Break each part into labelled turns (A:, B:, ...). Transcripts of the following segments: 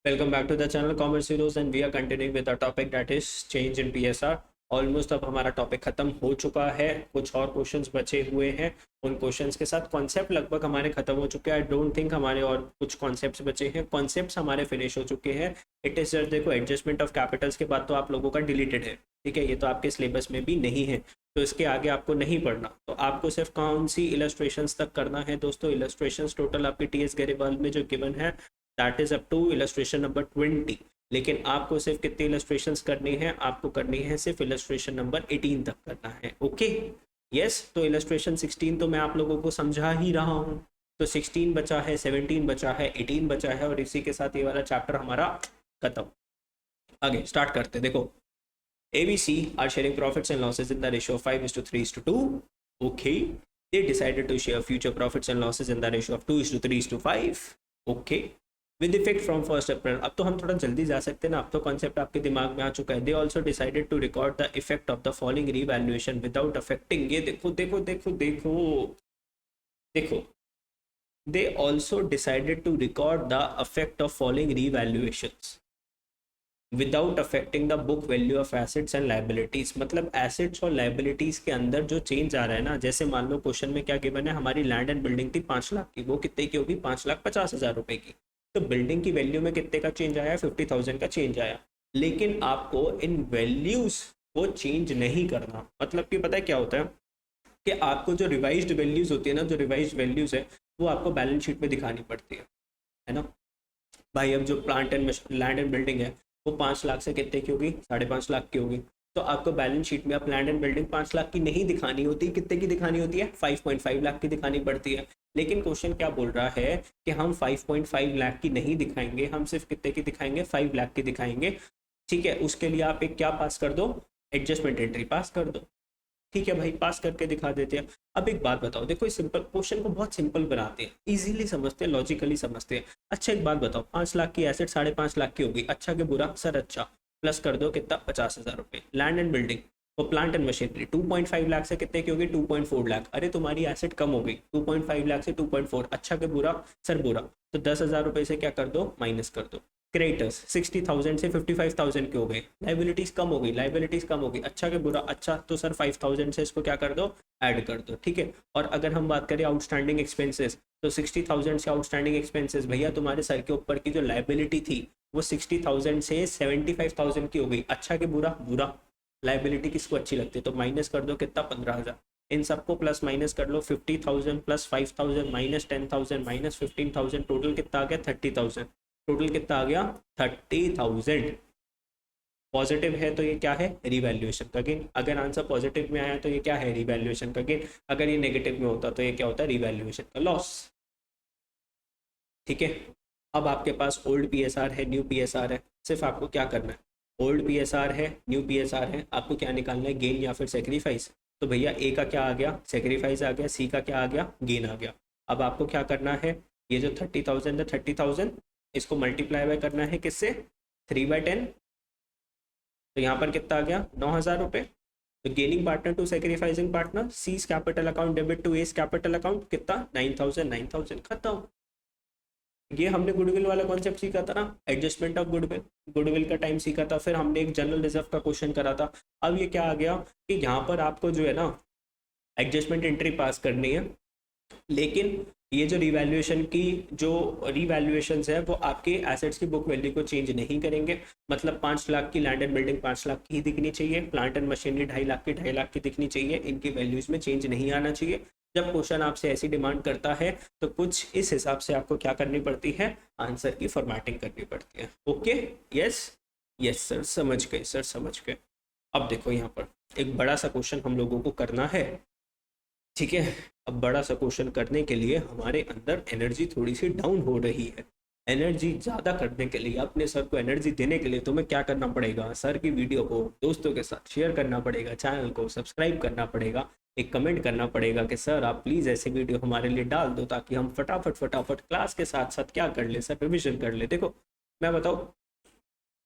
A: Welcome back to the channel Commerce Heroes and we are continuing with our topic that is change in PSR. Almost अब हमारा topic खत्म हो चुका है, कुछ और क्वेश्चंस बचे हुए हैं। उन क्वेश्चंस के साथ कॉन्सेप्ट लगभग हमारे खत्म हो चुके हैं। आई डोंट थिंक हमारे और कुछ कॉन्सेप्ट्स बचे हैं, कॉन्सेप्ट्स हमारे फिनिश हो चुके हैं। इट इज जस्ट देखो एडजस्टमेंट ऑफ कैपिटल्स के बाद तो आप लोगों का डिलीटेड है, ठीक है, ये तो आपके सिलेबस में भी नहीं है, तो इसके आगे आपको नहीं पढ़ना। तो आपको सिर्फ कौन सी इलस्ट्रेशंस तक करना है दोस्तों? इलस्ट्रेशंस टोटल आपकी टीएस गरीवाल में जो गिवन है that is up to illustration number 20। लेकिन आपको सिर्फ कितनी इलस्ट्रेशंस करनी है? आपको करनी है सिर्फ इलस्ट्रेशन नंबर 18 तक करना है। ओके यस, तो इलस्ट्रेशन 16 तो मैं आप लोगों को समझा ही रहा हूँ। तो 16 बचा है, 17 बचा है, 18 बचा है और इसी के साथ ये वाला चैप्टर हमारा खत्म। आगे स्टार्ट करते। देखो ABC are sharing profits and losses in the ratio of 5:3:2. Okay, they decided to share future profits and losses in the ratio of 2:3:5. Okay, with effect from 1st April. अब तो हम थोड़ा जल्दी जा सकते हैं ना, अब तो कॉन्सेप्ट आपके दिमाग में आ चुका है। They also decided to record the effect of the falling revaluation without affecting, ये देखो देखो देखो देखो देखो, they also decided to record the effect of falling revaluations without affecting the book value of assets and liabilities. मतलब assets और liabilities के अंदर जो चेंज आ रहा है ना, जैसे मान लो क्वेश्चन में क्या गिवन है, हमारी लैंड एंड बिल्डिंग थी 5 लाख की, वो कितने की होगी? 5,50,000 रुपए की। तो बिल्डिंग की वैल्यू में कितने का चेंज आया? 50,000 का चेंज आया। लेकिन आपको इन वैल्यूज को चेंज नहीं करना। मतलब कि पता है क्या होता है कि आपको जो रिवाइज्ड वैल्यूज होती है ना, जो रिवाइज्ड वैल्यूज है वो आपको बैलेंस शीट में दिखानी पड़ती है ना भाई। अब जो plant and land and building है वो 5 लाख से कितने की होगी? 5.5 लाख की होगी। तो आपको बैलेंस शीट में अब लैंड एंड बिल्डिंग 5 लाख की नहीं दिखानी होती, कितने की दिखानी होती है? 5.5 लाख की दिखानी पड़ती है। लेकिन क्वेश्चन क्या बोल रहा है कि हम 5.5 लाख की नहीं दिखाएंगे, हम सिर्फ कितने की दिखाएंगे? 5 लाख की दिखाएंगे। ठीक है, उसके लिए आप एक क्या पास कर दो? एडजस्टमेंट एंट्री पास कर दो। ठीक है भाई, पास करके दिखा देते हैं। अब एक बात बताओ, देखो इस सिंपल क्वेश्चन को बहुत सिंपल बनाते हैं, इजीली समझते हैं, लॉजिकली समझते हैं। अच्छा एक बात बताओ, 5 लाख की एसेट 5.5 लाख की होगी, अच्छा के बुरा? सर अच्छा, प्लस कर दो कितना? 50,000 रुपये। लैंड एंड बिल्डिंग वो प्लांट एंड मशीनरी 2.5 लाख से कितने की होगी? 2.4 लाख। अरे तुम्हारी एसेट कम हो गई, 2.5 लाख से 2.4, अच्छा के बुरा? सर बुरा। तो 10,000 रुपये से क्या कर दो? माइनस कर दो। क्रेडिटर्स 60,000 से 55,000 के हो गए, लाइबिलिटीज कम हो गई, लाइबिलिटीज कम हो गई, अच्छा के बुरा? अच्छा, तो सर 5,000 से इसको क्या कर दो? ऐड कर दो। ठीक है, और अगर हम बात करें आउटस्टैंडिंग एक्सपेंसेस, तो 60,000 से आउटस्टैंडिंग एक्सपेंसेस, भैया तुम्हारे सर के ऊपर की जो लाइबिलिटी थी वो 60,000 से 75,000 की हो गई, अच्छा के बुरा? बुरा। लाइबिलिटी किसको अच्छी लगती है? तो माइनस कर दो कितना? 15,000। इन सबको प्लस माइनस कर लो, 50,000 प्लस 5,000 माइनस 10,000 माइनस 15,000, टोटल कितना आ गया? 30,000। टोटल कितना आ गया? 30,000। पॉजिटिव है तो ये क्या है? रिवैल्यूएशन का गेन। अगर आंसर पॉजिटिव में आया तो ये क्या है? रिवैल्यूएशन का गेन। अगर ये नेगेटिव में होता तो ये क्या होता? रिवैल्यूएशन का लॉस। ठीक है, अब आपके पास ओल्ड पीएसआर है, न्यू पीएसआर है, सिर्फ आपको क्या करना है? ओल्ड पीएसआर है, न्यू पीएसआर है, आपको क्या निकालना है? गेन या फिर सेक्रीफाइस। तो भैया ए का क्या आ गया? सेक्रीफाइस आ गया, सी का क्या आ गया? गेन आ गया। अब आपको क्या करना है? ये जो 30,000 है, 30,000 इसको मल्टीप्लाई बाय करना है किससे? 3/10। तो यहाँ पर कितना आ गया? 9,000 रुपये। तो gaining partner to sacrificing partner, C's capital account debit to S capital account, कितना? 9,000। 9,000 खत्म। ये हमने गुडविल वाला कॉन्सेप्ट सीखा था ना, एडजस्टमेंट ऑफ गुडविल, गुडविल का टाइम सीखा था। फिर हमने एक जनरल रिजर्व का क्वेश्चन करा था। अब ये क्या आ गया कि यहाँ पर आपको जो है ना एडजस्टमेंट एंट्री पास करनी है, लेकिन ये जो रिवैल्यूएशन की जो रिवैल्यूएशंस है वो आपके एसेट्स की बुक वैल्यू को चेंज नहीं करेंगे। मतलब 5 लाख की लैंड एंड बिल्डिंग 5 लाख की ही दिखनी चाहिए, प्लांट एंड मशीनरी 2.5 लाख की 2.5 लाख की दिखनी चाहिए, इनकी वैल्यूज में चेंज नहीं आना चाहिए। जब क्वेश्चन आपसे ऐसी डिमांड करता है तो कुछ इस हिसाब से आपको क्या करनी पड़ती है? आंसर की फॉर्मेटिंग करनी पड़ती है। ओके यस यस सर, समझ गए सर, समझ गए। अब देखो यहाँ पर एक बड़ा सा क्वेश्चन हम लोगों को करना है। ठीक है, अब बड़ा सा क्वेश्चन करने के लिए हमारे अंदर एनर्जी थोड़ी सी डाउन हो रही है। एनर्जी ज़्यादा करने के लिए, अपने सर को एनर्जी देने के लिए तुम्हें क्या करना पड़ेगा? सर की वीडियो को दोस्तों के साथ शेयर करना पड़ेगा, चैनल को सब्सक्राइब करना पड़ेगा, एक कमेंट करना पड़ेगा कि सर आप प्लीज़ ऐसे वीडियो हमारे लिए डाल दो, ताकि हम फटाफट फटाफट क्लास के साथ साथ क्या कर ले सर? रिविजन कर ले। देखो मैं बताऊँ,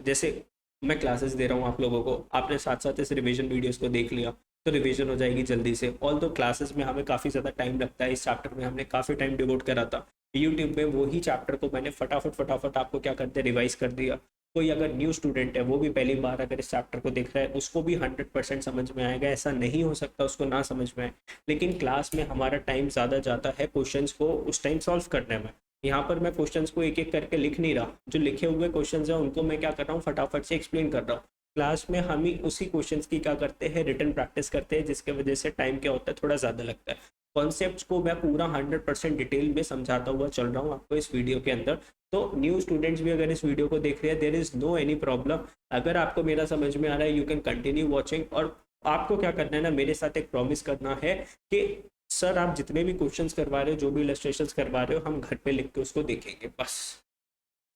A: जैसे मैं क्लासेस दे रहा हूँ आप लोगों को, आपने साथ साथ इस रिवीजन वीडियोस को देख लिया तो रिवीजन हो जाएगी जल्दी से। ऑल तो क्लासेस में हमें काफ़ी ज़्यादा टाइम लगता है, इस चैप्टर में हमने काफ़ी टाइम डिवोट करा था, यूट्यूब में वही चैप्टर को मैंने फटाफट फटाफट आपको क्या करते रिवाइज कर दिया। कोई अगर न्यू स्टूडेंट है वो भी पहली बार अगर इस चैप्टर को देख रहा है उसको भी 100% समझ में आएगा, ऐसा नहीं हो सकता उसको ना समझ में आए। लेकिन क्लास में हमारा टाइम ज़्यादा जाता है क्वेश्चंस को उस टाइम सॉल्व करने में। यहाँ पर मैं क्वेश्चंस को एक एक करके लिख नहीं रहा, जो लिखे हुए क्वेश्चंस हैं उनको मैं क्या कर रहा हूँ फटाफट से एक्सप्लेन कर रहा हूँ। क्लास में हम ही उसी क्वेश्चंस की क्या करते हैं रिटन प्रैक्टिस करते हैं, जिसके वजह से टाइम क्या होता है थोड़ा ज़्यादा लगता है। कॉन्सेप्ट्स को मैं पूरा 100% डिटेल में समझाता हुआ चल रहा हूँ आपको इस वीडियो के अंदर। तो न्यू स्टूडेंट्स भी अगर इस वीडियो को देख रहे हैं, there is no any problem. अगर आपको मेरा समझ में आ रहा है यू कैन कंटिन्यू वॉचिंग। और आपको क्या करना है ना, मेरे साथ एक प्रॉमिस करना है कि सर आप जितने भी क्वेश्चंस करवा रहे हो, जो भी इलस्ट्रेशंस करवा रहे हो, हम घर पे लिख के उसको देखेंगे बस।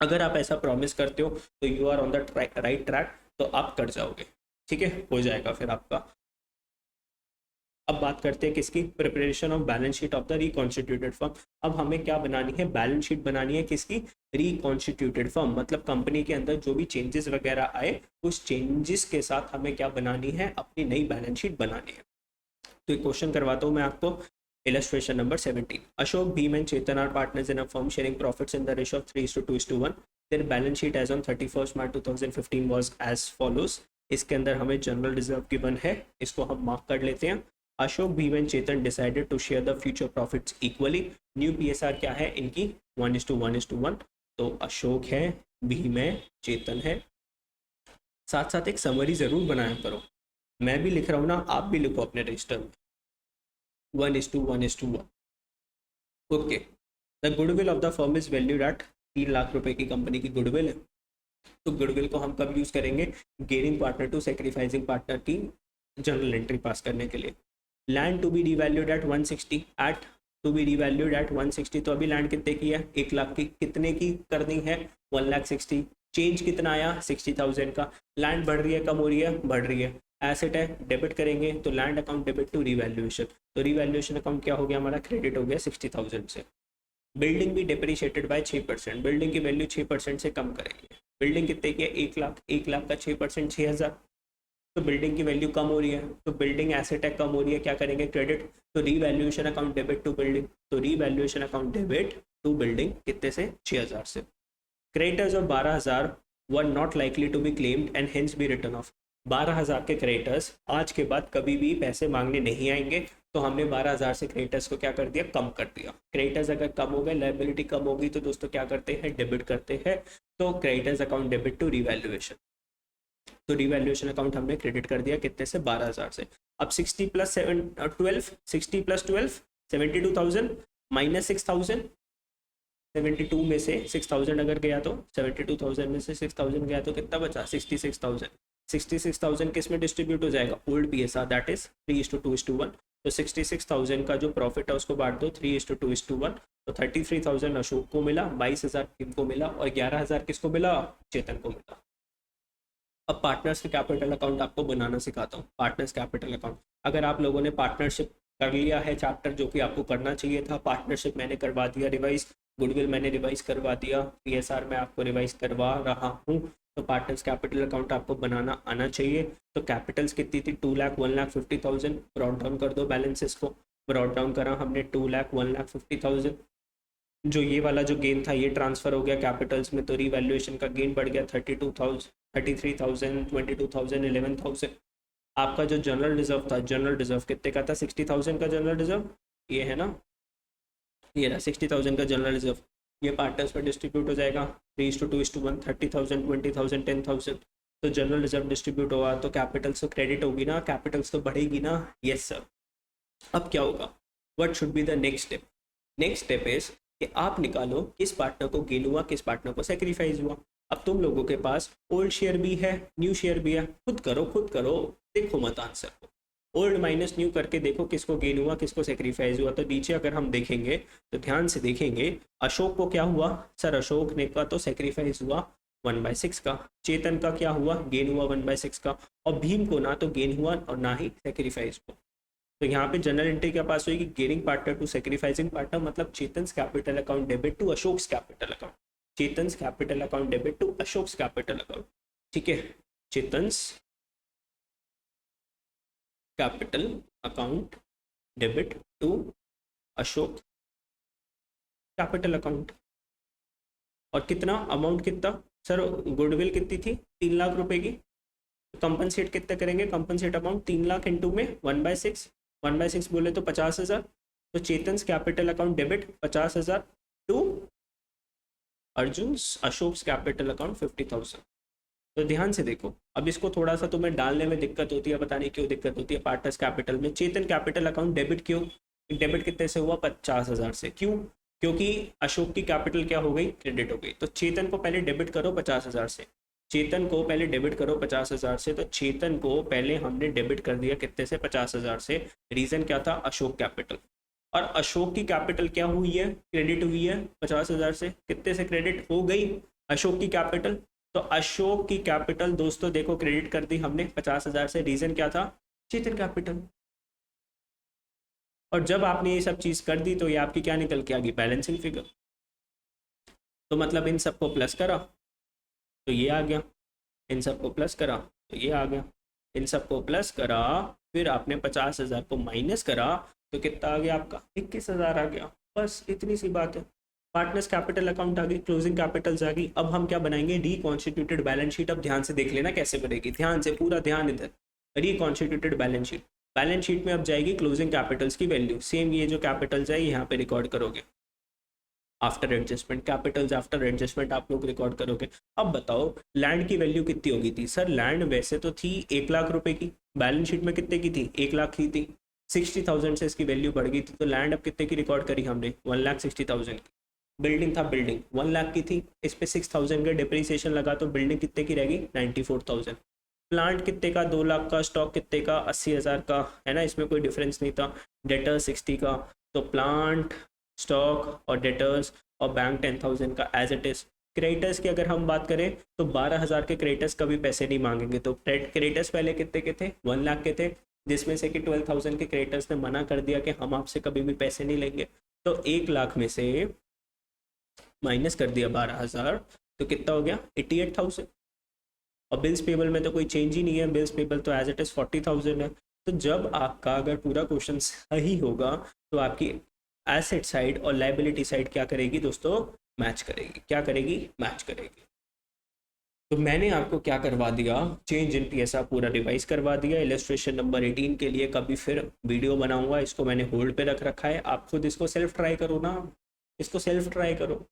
A: अगर आप ऐसा प्रॉमिस करते हो तो you are on the right track, तो आप कर जाओगे। ठीक है, हो जाएगा फिर आपका। अब बात करते हैं किसकी, preparation of balance sheet of the reconstituted firm. अब हमें क्या बनानी है, बैलेंस शीट बनानी है किसकी, रिकॉन्स्टिट्यूटेड फर्म। मतलब कंपनी के अंदर जो भी चेंजेस वगैरह आए उस चेंजेस के साथ हमें क्या बनानी है, अपनी नई बैलेंस शीट बनानी है। तो एक क्वेश्चन करवाता हूँ मैं आपको। Illustration number 17. Ashok, Bhim and Chetan are partners in a firm sharing profits in the ratio of 3:2:1. Their balance sheet as on 31st March 2015 was as follows. इसके अंदर हमें जनरल रिजर्व गिवन है, इसको हम मार्क कर लेते हैं। Ashok, Bhim and Chetan decided to share the future profits equally. New PSR क्या है इनकी, 1:1:1। तो अशोक है, भीम है, चेतन है। साथ साथ एक समरी जरूर बनाया करो, मैं भी लिख रहा हूँ ना, आप भी लिखो अपने रजिस्टर में, 1:1:1। Okay. The goodwill of the firm is valued at, 3 lakh रुपए की कंपनी की गुडविल है। तो गुडविल को हम कब यूज करेंगे, gaining partner to sacrificing partner की जनरल एंट्री पास करने के लिए। Land to be devalued at 160, at to be devalued at 160। तो अभी लैंड कितने की है, 1 लाख की, कितने की करनी है, 1,60,000। चेंज कितना आया, 60,000 का। लैंड बढ़ रही है कम हो रही है, बढ़ रही है। एसेट है, डेबिट करेंगे तो land account debit to revaluation. तो रिवैल्यूएशन अकाउंट क्या हो गया हमारा, क्रेडिट हो गया 60,000 से। बिल्डिंग भी डिप्रिशिएटेड बाय 6%, बिल्डिंग की वैल्यू 6% से कम करेंगे। बिल्डिंग कितने की है, 1 लाख, 1 लाख का 6%, 6,000। तो बिल्डिंग की वैल्यू कम हो रही है, तो बिल्डिंग एसेट है कम हो रही है, क्या करेंगे, क्रेडिट। तो revaluation account debit to building, तो revaluation account debit to building कितने से, 6,000 से। Creditors of 12,000 were not likely to be claimed and hence be written off. 12,000 के क्रेडिटर्स आज के बाद कभी भी पैसे मांगने नहीं आएंगे, तो हमने 12,000 से क्रेडिटर्स को क्या कर दिया, कम कर दिया। क्रेडिटर्स अगर कम हो गए, लाइबिलिटी कम होगी, तो दोस्तों क्या करते हैं, डेबिट करते हैं। तो creditors account debit to revaluation, तो रिवैल्यूएशन अकाउंट हमने क्रेडिट कर दिया कितने से, 12,000 से। अब 60 प्लस 12, 60 प्लस 12, 72,000 माइनस 6,000। 72 में से 6,000 अगर गया तो 72,000 में से 6,000 गया तो कितना बचा, 66,000। 66,000 किस में डिस्ट्रीब्यूट हो जाएगा, ओल्ड पीएसआर, दैट इज 3:2:1। तो 66,000 का जो प्रॉफिट है उसको बांट दो 3:2:1। तो 33,000 अशोक को मिला, 22,000 टीम को मिला और 11,000 किसको मिला, चेतन को मिला। अब पार्टनर्स कैपिटल अकाउंट आपको बनाना सिखाता हूँ। पार्टनर्स कैपिटल अकाउंट, अगर आप लोगों ने पार्टनरशिप कर लिया है चैप्टर, जो कि आपको करना चाहिए था, पार्टनरशिप मैंने करवा दिया रिवाइज, गुडविल मैंने रिवाइज करवा दिया, पीएसआर मैं आपको रिवाइज करवा रहा हूँ। तो पार्टनर्स कैपिटल अकाउंट आपको बनाना आना चाहिए। तो कैपिटल्स कितनी थी, 2,00,000, 1,50,000। ब्रॉड डाउन कर दो बैलेंसेस को, ब्रॉड डाउन करा हमने 2,00,000, 1,50,000। जो ये वाला जो गेन था ये ट्रांसफर हो गया कैपिटल्स में, तो रीवैल्यूएशन का गेन बढ़ गया 32,000, 33,000, 22,000, 11,000। आपका जो जनरल रिजर्व था, जनरल रिजर्व कितने का था, 60,000 का जनरल रिजर्व, ये है ना, ये रहा 60,000 का जनरल रिजर्व। ये पार्टनर्स पर डिस्ट्रीब्यूट हो जाएगा 3:2:1, 30,000, 20,000, 10,000। तो जनरल रिजर्व डिस्ट्रीब्यूट होगा तो कैपिटल्स तो क्रेडिट होगी ना, कैपिटल्स तो बढ़ेगी ना, यस सर। अब क्या होगा, what should be the next step. Next step is कि आप निकालो किस पार्टनर को गेन हुआ, किस पार्टनर को सेक्रीफाइस हुआ। अब तुम लोगों के पास ओल्ड शेयर भी है, न्यू शेयर भी है, खुद करो खुद करो, देखो मत आंसर को। ओल्ड माइनस न्यू करके देखो किसको गेन हुआ, किसको सेक्रीफाइस हुआ। तो नीचे अगर हम देखेंगे तो ध्यान से देखेंगे, अशोक को क्या हुआ सर, अशोक ने का तो सेक्रीफाइस हुआ 1/6 का। चेतन का क्या हुआ, गेन हुआ 1/6 का। और भीम को ना तो गेन हुआ और ना ही सेक्रीफाइस हुआ। तो यहाँ पे जनरल एंट्री क्या पास होगी, gaining partner to sacrificing partner, मतलब Chetan's capital account debit to Ashok's capital account. Chetan's capital account debit to Ashok's capital account, ठीक है। Chetan's capital account debit to Ashok capital account. और कितना अमाउंट कितना सर, गुडविल कितनी थी 3 लाख रुपए की, कंपनसेट कितना करेंगे, कंपनसेट अमाउंट 3 लाख इंटू में 1/6, 1/6 बोले तो 50,000। तो Chetan capital account debit 50,000 to Arjun Ashok capital account 50,000। तो ध्यान से देखो, अब इसको थोड़ा सा तुम्हें डालने में दिक्कत होती है, पता नहीं क्यों दिक्कत होती है। पार्टनर्स कैपिटल में चेतन कैपिटल अकाउंट डेबिट क्यों, डेबिट कितने से हुआ 50,000 से, क्यों, क्योंकि अशोक की कैपिटल क्या हो गई, क्रेडिट हो गई। तो चेतन को पहले डेबिट करो 50,000 से, चेतन को पहले डेबिट करो 50,000 से। तो चेतन को पहले हमने डेबिट कर दिया कितने से, 50,000 से। रीजन क्या था, अशोक कैपिटल। और अशोक की कैपिटल क्या हुई है, क्रेडिट हुई है 50,000 से। कितने से क्रेडिट हो गई अशोक की कैपिटल, तो अशोक की कैपिटल दोस्तों देखो क्रेडिट कर दी हमने 50,000 से। रीजन क्या था, चेतन कैपिटल। और जब आपने ये सब चीज़ कर दी तो ये आपकी क्या निकल के आ गई, बैलेंसिंग फिगर। तो मतलब इन सबको प्लस करा तो ये आ गया, इन सबको प्लस करा तो ये आ गया, इन सबको प्लस करा, फिर आपने 50,000 को माइनस करा तो कितना आ गया आपका, 21,000 आ गया। बस इतनी सी बात है। पार्टनर्स कैपिटल अकाउंट आ गई, क्लोजिंग कैपिटल्स आ गई। अब हम क्या बनाएंगे, रिकॉन्स्टिट्यूटेड बैलेंस शीट। अब ध्यान से देख लेना कैसे बनेगी, ध्यान से, पूरा ध्यान इधर। Reconstituted balance sheet, balance sheet में अब जाएगी क्लोजिंग कैपिटल्स की वैल्यू, सेम ये जो कैपिटल्स है यहाँ पे रिकॉर्ड करोगे after adjustment, Capitals after adjustment आप लोग रिकॉर्ड करोगे। अब बताओ लैंड की वैल्यू कितनी होगी थी, सर लैंड वैसे तो थी 1 लाख रुपए की, बैलेंस शीट में कितने की थी, 1 लाख की थी। 60,000 से इसकी वैल्यू बढ़ गई थी, तो लैंड अब कितने की रिकॉर्ड करी हमने, 1,60,000 की। बिल्डिंग था, बिल्डिंग 1 लाख की थी, इस पे 6,000 का डिप्रिसिएशन लगा तो बिल्डिंग कितने की रहेगी, 94,000। प्लांट कितने का, 2 लाख का। स्टॉक कितने का, 80,000 का, है ना, इसमें कोई डिफरेंस नहीं था। डेटर 60 का, तो प्लांट, स्टॉक और डेटर्स और बैंक 10,000 का एज इट इज। क्रेडिटर्स की अगर हम बात करें तो 12,000 के क्रेडिटर्स कभी पैसे नहीं मांगेंगे। तो क्रेडिटर्स पहले कितने के थे, 1 लाख के थे, जिसमें से कि 12,000 के क्रेडिटर्स ने मना कर दिया कि हम आपसे कभी भी पैसे नहीं लेंगे। तो 1 लाख में से माइनस कर दिया 12,000 तो कितना हो गया, 88,000। और बिल्स पेबल में तो कोई चेंज ही नहीं है, बिल्स पेबल तो एज इट इज 40,000 है। तो जब आपका अगर पूरा क्वेश्चन सही होगा तो आपकी एसेट साइड और लाइबिलिटी साइड क्या करेगी दोस्तों, मैच करेगी। क्या करेगी, मैच करेगी। तो मैंने आपको क्या करवा दिया, चेंज इन पीएसआर पूरा रिवाइज करवा दिया। इलस्ट्रेशन नंबर 18 के लिए कभी फिर वीडियो बनाऊंगा, इसको मैंने होल्ड पे रख रखा है। आप खुद इसको सेल्फ ट्राई करो ना, इसको सेल्फ ट्राई करो।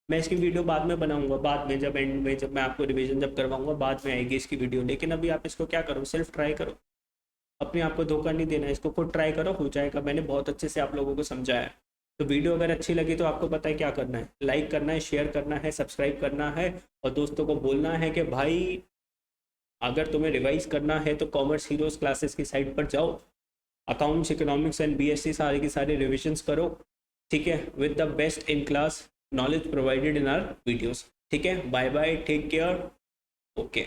A: मैं इसकी वीडियो बाद में बनाऊंगा, बाद में जब एंड में जब मैं आपको रिवीजन जब करवाऊंगा बाद में आएगी इसकी वीडियो। लेकिन अभी आप इसको क्या करो, सेल्फ ट्राई करो, अपने आप को धोखा नहीं देना, इसको खुद ट्राई करो, हो जाएगा। मैंने बहुत अच्छे से आप लोगों को समझाया। तो वीडियो अगर अच्छी लगी तो आपको पता है क्या करना है, लाइक करना है, शेयर करना है, सब्सक्राइब करना है और दोस्तों को बोलना है कि भाई अगर तुम्हें रिवाइज करना है तो कॉमर्स हीरोज क्लासेस की साइट पर जाओ, अकाउंट्स, इकोनॉमिक्स एंड बीएससी सारे की सारे रिविजन्स करो, ठीक है, with the best in class knowledge provided in our videos. ठीक है, bye bye, take care, okay.